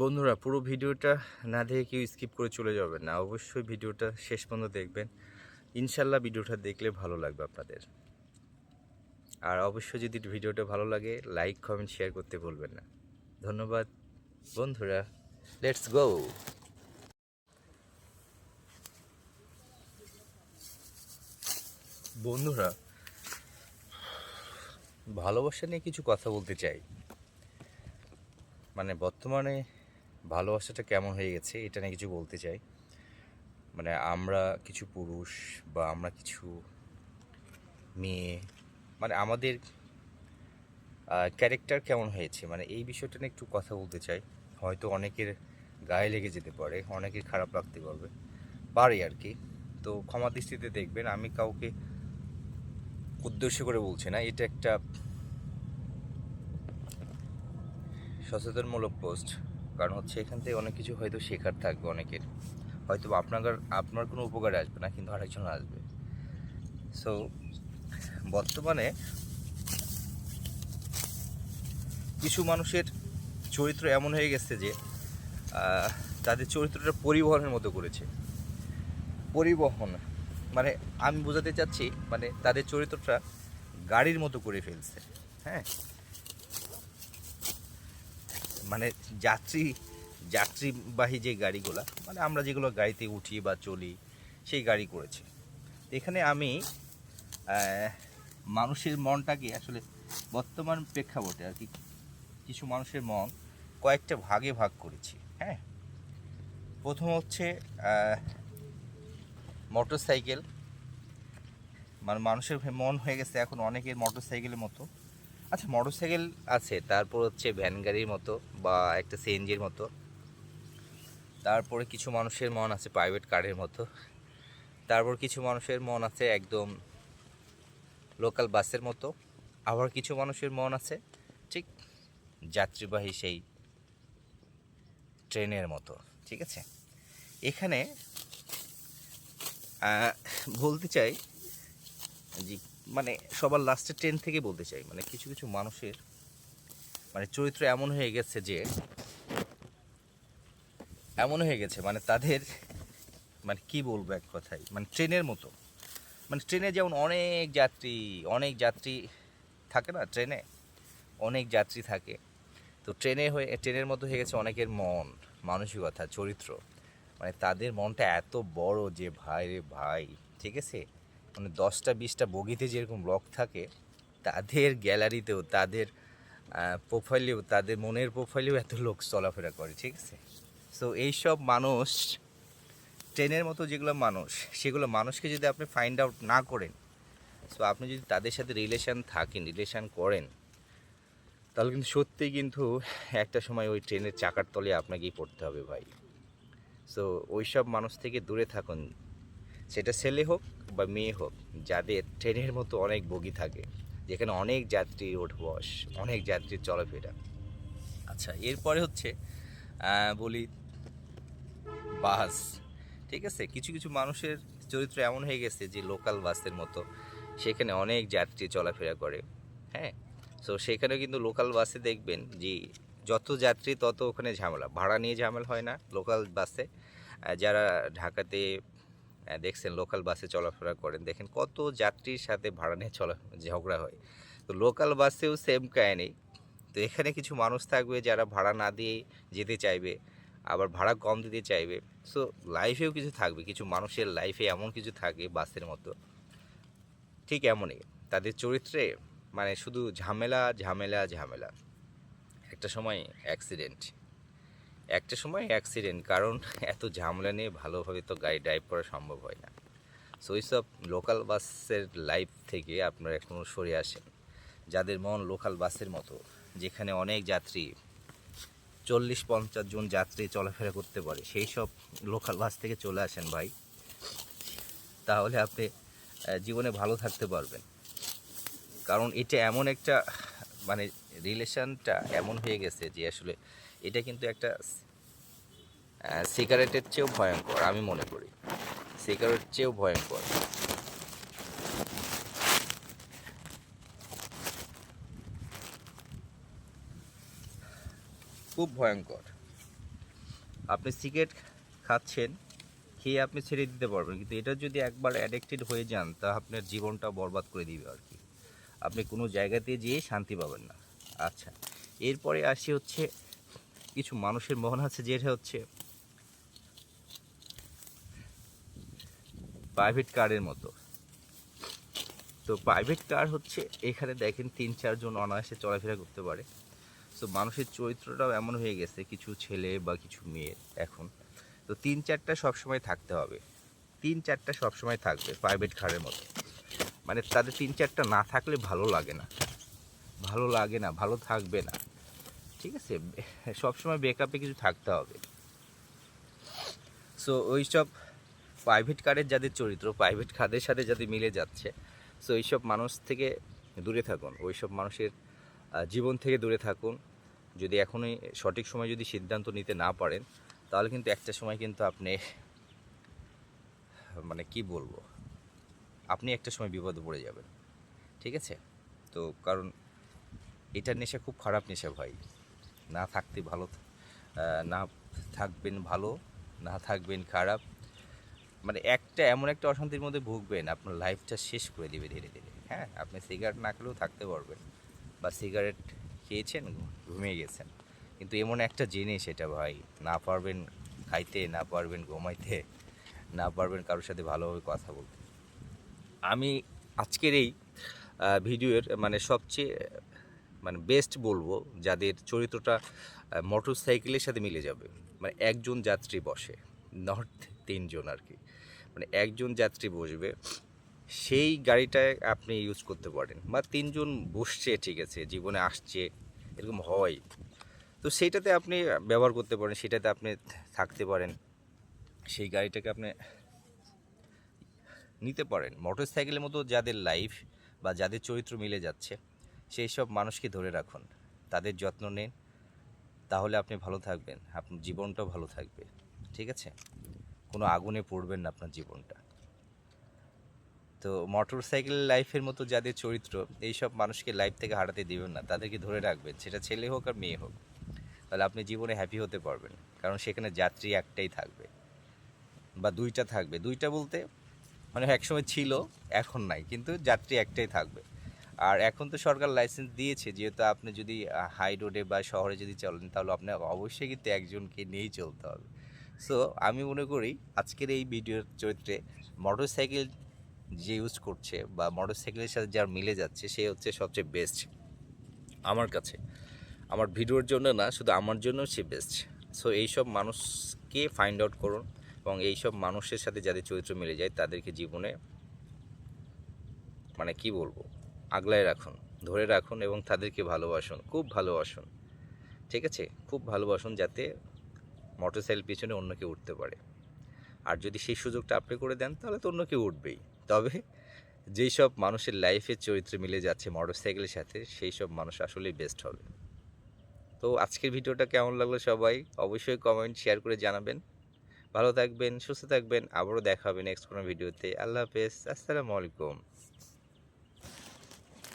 বন্ধুরা, পুরো ভিডিওটা না দেখে কেউ স্কিপ করে চলে যাবেন না। অবশ্যই ভিডিওটা শেষ পর্যন্ত দেখবেন। ইনশাল্লাহ ভিডিওটা দেখলে ভালো লাগবে আপনাদের। আর অবশ্যই যদি ভিডিওটা ভালো লাগে, লাইক কমেন্ট শেয়ার করতে ভুলবেন না। ধন্যবাদ বন্ধুরা, লেটস গো। বন্ধুরা, ভালোবাসা নিয়ে কিছু কথা বলতে চাই। মানে বর্তমানে ভালোবাসাটা কেমন হয়ে গেছে এটা নিয়ে কিছু বলতে চাই। মানে আমরা কিছু পুরুষ বা আমরা কিছু মেয়ে, মানে আমাদের ক্যারেক্টার কেমন হয়েছে, মানে এই বিষয়টা নিয়ে একটু কথা বলতে চাই। হয়তো অনেকের গায়ে লেগে যেতে পারে, অনেকের খারাপ লাগতে পারে আর কি। তো ক্ষমা দৃষ্টিতে দেখবেন, আমি কাউকে উদ্দেশ্য করে বলছি না। এটা একটা সচেতনমূলক পোস্ট। কারণ হচ্ছে এখান থেকে অনেক কিছু হয়তো শেখার থাকবে অনেকের। হয়তো আপনার কোনো উপকারে আসবে না, কিন্তু আরেকজন আসবে। সো বর্তমানে কিছু মানুষের চরিত্র এমন হয়ে গেছে যে তাদের চরিত্রটা পরিবহনের মতো করেছে। পরিবহন মানে আমি বোঝাতে চাচ্ছি, মানে তাদের চরিত্রটা গাড়ির মতো করে ফেলছে। হ্যাঁ, মানে যাত্রীবাহী যে গাড়িগুলা, মানে আমরা যেগুলো গাড়িতে উঠি বা চলি, সেই গাড়ি করেছে। এখানে আমি মানুষের মনটাকে আসলে বর্তমান প্রেক্ষাপটে আর কি কিছু মানুষের মন কয়েকটা ভাগে ভাগ করেছি। হ্যাঁ, প্রথম হচ্ছে মোটর সাইকেল। মানে মানুষের মন হয়ে গেছে এখন অনেকের মোটর সাইকেলের মতো। আচ্ছা, মোটর সাইকেল আছে, তারপর হচ্ছে ভ্যান গাড়ির মতো বা একটা সিএনজির মতো। তারপরে কিছু মানুষের মন আছে প্রাইভেট কারের মতো। তারপর কিছু মানুষের মন আছে একদম লোকাল বাসের মতো। আবার কিছু মানুষের মন আছে ঠিক যাত্রীবাহী সেই ট্রেনের মতো। ঠিক আছে, এখানে বলতে চাই যে, মানে সবার লাস্টে ট্রেন থেকে বলতে চাই, মানে কিছু কিছু মানুষের মানে চরিত্র এমন হয়ে গেছে মানে তাদের, মানে কি বলবো এক কথায়, মানে ট্রেনের মতো। মানে ট্রেনে যেমন অনেক যাত্রী থাকে না, ট্রেনে অনেক যাত্রী থাকে। তো ট্রেনের মতো হয়ে গেছে অনেকের মন, মানসিকতা, চরিত্র। মানে তাদের মনটা এত বড় যে ভাই রে ভাই, ঠিক আছে, মানে 10টা 20টা বগিতে যেরকম লক থাকে, তাদের গ্যালারিতেও, তাদের প্রোফাইলেও, তাদের মনের প্রোফাইলেও এত লোক চলাফেরা করে। ঠিক আছে, সো এইসব মানুষ, ট্রেনের মতো যেগুলো মানুষ, সেগুলো মানুষকে যদি আপনি ফাইন্ড আউট না করেন, সো আপনি যদি তাদের সাথে রিলেশন করেন, তাহলে কিন্তু সত্যিই কিন্তু একটা সময় ওই ট্রেনের চাকার তলে আপনাকেই পড়তে হবে ভাই। সো ওই সব মানুষ থেকে দূরে থাকুন, সেটা ছেলে হোক বা মেয়ে হোক, যাদের ট্রেনের মতো অনেক বগি থাকে, যেখানে অনেক যাত্রীর ওঠবস, অনেক যাত্রীর চলাফেরা। আচ্ছা, এরপরে হচ্ছে বলি বাস। ঠিক আছে, কিছু কিছু মানুষের চরিত্র এমন হয়ে গেছে যে লোকাল বাসের মতো, সেখানে অনেক যাত্রী চলাফেরা করে। হ্যাঁ, সো সেখানেও কিন্তু লোকাল বাসে দেখবেন যে যত যাত্রী তত ওখানে ঝামেলা, ভাড়া নিয়ে ঝামেলা হয় না লোকাল বাসে। যারা ঢাকাতে দেখছেন লোকাল বাসে চলাফেরা করেন, দেখেন কত যাত্রীর সাথে ভাড়া নিয়ে ঝগড়া হয়। তো লোকাল বাসেও সেম কাহিনী। তো এখানে কিছু মানুষ থাকবে যারা ভাড়া না দিয়ে যেতে চাইবে, আবার ভাড়া কম দিতে চাইবে। সো লাইফেও কিছু থাকবে, কিছু মানুষের লাইফে এমন কিছু থাকে বাসের মতো, ঠিক এমনই তাদের চরিত্রে, মানে শুধু ঝামেলা ঝামেলা ঝামেলা। একটা সময় অ্যাক্সিডেন্ট, কারণ এত ঝামেলা নিয়ে ভালোভাবে তো গাড়ি ড্রাইভ করা সম্ভব হয় না। সো এইসব লোকাল বাসের লাইফ থেকে আপনারা এখনও সরে আসেন। যাদের মন লোকাল বাসের মতো, যেখানে অনেক যাত্রী, 40-50 জন যাত্রী চলাফেরা করতে পারে, সেই সব লোকাল বাস থেকে চলে আসেন ভাই। তাহলে আপনি জীবনে ভালো থাকতে পারবেন। কারণ এটা এমন একটা, মানে রিলেশনটা এমন হয়ে গেছে যে আসলে এটা কিন্তু একটা সিগারেটের চেয়েও ভয়ঙ্কর, আমি মনে করি সিগারেটের চেয়েও ভয়ঙ্কর। খুব ভয়ঙ্কর। আপনি সিগারেট খাচ্ছেন, খেয়ে আপনি ছেড়ে দিতে পারবেন, কিন্তু এটা যদি একবার অ্যাডিক্টেড হয়ে যান তা আপনার জীবনটা বরবাদ করে দিবে আর কি। আপনি কোনো জায়গাতে যেয়ে শান্তি পাবেন না। আচ্ছা, এরপরে আসি হচ্ছে কিছু মানুষের মন আছে যেটা হচ্ছে প্রাইভেট কারের মতো। তো প্রাইভেট কার হচ্ছে এখানে দেখেন 3-4 জন অনায়াসে চলাফেরা করতে পারে। সো মানুষের চরিত্রটাও এমন হয়ে গেছে, কিছু ছেলে বা কিছু মেয়ের এখন তো 3-4টা সবসময় থাকতে হবে, 3-4টা সবসময় থাকবে প্রাইভেট কারের মতো। মানে তাদের 3-4টা না থাকলে ভালো লাগে না, ভালো লাগে না, ভালো থাকবে না, ঠিক আছে? সবসময় ব্যাকআপে কিছু থাকতে হবে। সো ওই সব প্রাইভেট কারের যাদের চরিত্র প্রাইভেট কারের সাথে যাদের মিলে যাচ্ছে, সো এইসব মানুষ থেকে দূরে থাকুন, ওইসব মানুষের জীবন থেকে দূরে থাকুন। যদি এখনই সঠিক সময় যদি সিদ্ধান্ত নিতে না পারেন, তাহলে কিন্তু একটা সময় কিন্তু আপনি মানে কি বলবো, আপনি একটা সময় বিপদে পড়ে যাবেন, ঠিক আছে? তো কারণ এটার নেশা খুব খারাপ নেশা ভাই। না থাকতে ভালো, না থাকবেন ভালো, না থাকবেন খারাপ, মানে একটা এমন একটা অশান্তির মধ্যে ভুগবেন, আপনার লাইফটা শেষ করে দিবে ধীরে ধীরে। হ্যাঁ, আপনি সিগারেট না খেলেও থাকতে পারবেন, বা সিগারেট খেয়েছেন, ঘুমিয়ে গেছেন, কিন্তু এমন একটা জিনিস এটা ভাই, না পারবেন খাইতে, না পারবেন ঘুমাইতে, না পারবেন কারোর সাথে ভালোভাবে কথা বলতে। আমি আজকের এই ভিডিওর মানে সবচেয়ে মানে বেস্ট বলবো যাদের চরিত্রটা মোটর সাইকেলের সাথে মিলে যাবে, মানে একজন যাত্রী বসে, নট 3 জন আর কি, মানে একজন যাত্রী বসবে, সেই গাড়িটায় আপনি ইউজ করতে পারেন। বা 3 জন বসছে, ঠিক আছে, জীবনে আসছে, এরকম হয়, তো সেইটাতে আপনি ব্যবহার করতে পারেন, সেটাতে আপনি থাকতে পারেন, সেই গাড়িটাকে আপনি নিতে পারেন। মোটর সাইকেলের মতো যাদের লাইফ বা যাদের চরিত্র মিলে যাচ্ছে, সেই সব মানুষকে ধরে রাখুন, তাদের যত্ন নিন, তাহলে আপনি ভালো থাকবেন, আপনার জীবনটাও ভালো থাকবে, ঠিক আছে? কোনো আগুনে পড়বেন না আপনার জীবনটা। তো মোটর সাইকেল লাইফের মতো যাদের চরিত্র, এইসব মানুষকে লাইফ থেকে হারাতে দিবেন না, তাদেরকে ধরে রাখবেন, সেটা ছেলে হোক আর মেয়ে হোক, তাহলে আপনি জীবনে হ্যাপি হতে পারবেন। কারণ সেখানে যাত্রী একটাই থাকবে, বা দুইটা থাকবে, দুইটা বলতে মানে একসময় ছিল, এখন নাই, কিন্তু যাত্রী একটাই থাকবে। আর এখন তো সরকার লাইসেন্স দিয়েছে, যেহেতু আপনি যদি হাই রোডে বা শহরে যদি চলেন, তাহলে আপনার অবশ্যই কিন্তু একজনকে নিয়েই চলতে হবে। সো আমি মনে করি আজকের এই ভিডিওর চরিত্রে মোটর সাইকেল যে ইউজ করছে বা মোটর সাইকেলের সাথে যার মিলে যাচ্ছে, সে হচ্ছে সবচেয়ে বেস্ট আমার কাছে। আমার ভিডিওর জন্য না, শুধু আমার জন্য সে বেস্ট। সো এইসব মানুষকে ফাইন্ড আউট করুন, এবং এইসব মানুষের সাথে যাদের চরিত্র মিলে যায় তাদেরকে জীবনে মানে কি বলবো, আগলায় রাখুন, ধরে রাখুন, এবং তাদেরকে ভালোবাসুন, খুব ভালোবাসুন, ঠিক আছে? খুব ভালোবাসুন, যাতে মোটরসাইকেল পিছনে অন্য কেউ উঠতে পারে। আর যদি সেই সুযোগটা আপনি করে দেন, তাহলে তো অন্য কেউ উঠবেই। তবে যেই সব মানুষের লাইফের চরিত্র মিলে যাচ্ছে মোটরসাইকেলের সাথে, সেই সব মানুষ আসলেই বেস্ট হবে। তো আজকের ভিডিওটা কেমন লাগলো সবাই অবশ্যই কমেন্ট শেয়ার করে জানাবেন। ভালো থাকবেন, সুস্থ থাকবেন, আবারও দেখা হবে নেক্সট কোনো ভিডিওতে। আল্লাহ হাফেজ, আসসালামু আলাইকুম।